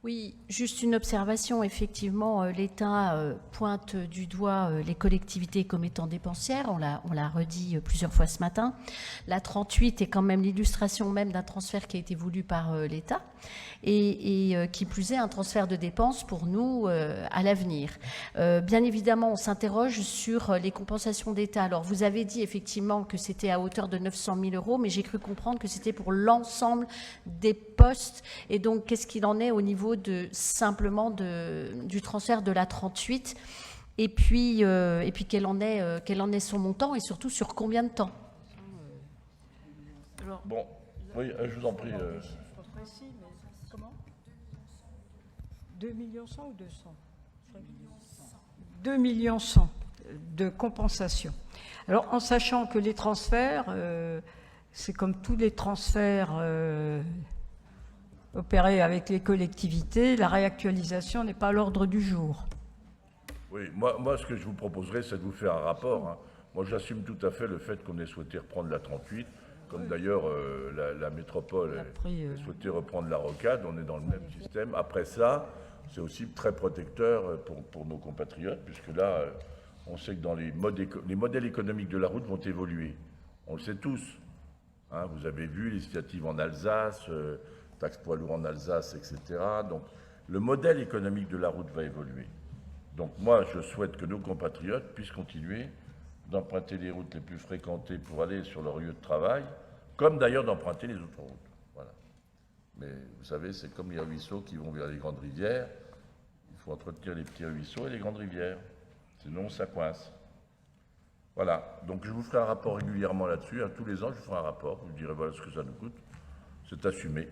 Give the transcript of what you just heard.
Oui, juste une observation. Effectivement, l'État pointe du doigt les collectivités comme étant dépensières. On l'a redit plusieurs fois ce matin. La 38 est quand même l'illustration même d'un transfert qui a été voulu par l'État et qui plus est un transfert de dépenses pour nous à l'avenir. Bien évidemment, on s'interroge sur les compensations d'État. Alors, vous avez dit effectivement que c'était à hauteur de 900 000 euros, mais j'ai cru comprendre que c'était pour l'ensemble des postes. Et donc, qu'est-ce qu'il en est au niveau simplement du transfert de la 38 et puis quel en est son montant et surtout sur combien de temps? Bon, oui, je vous en prie. Précis, mais comment 2 millions 100 ou 200 2 millions 100 de compensation. Alors, en sachant que les transferts, c'est comme tous les transferts opérés avec les collectivités, la réactualisation n'est pas à l'ordre du jour. Oui, moi, ce que je vous proposerais, c'est de vous faire un rapport. Hein. Moi, j'assume tout à fait le fait qu'on ait souhaité reprendre la 38, comme d'ailleurs la métropole a souhaité reprendre la rocade. On est dans le même système. Après ça, c'est aussi très protecteur pour nos compatriotes, puisque là, on sait que dans les modèles économiques de la route vont évoluer. On le sait tous. Hein, vous avez vu l'initiative en Alsace, taxe poids lourd en Alsace, etc. Donc, le modèle économique de la route va évoluer. Donc moi, je souhaite que nos compatriotes puissent continuer d'emprunter les routes les plus fréquentées pour aller sur leur lieu de travail, comme d'ailleurs d'emprunter les autres routes. Voilà. Mais vous savez, c'est comme les ruisseaux qui vont vers les grandes rivières. Il faut entretenir les petits ruisseaux et les grandes rivières. Sinon, ça coince. Voilà. Donc je vous ferai un rapport régulièrement là-dessus. Tous les ans, je vous ferai un rapport. Vous me direz voilà ce que ça nous coûte. C'est assumé.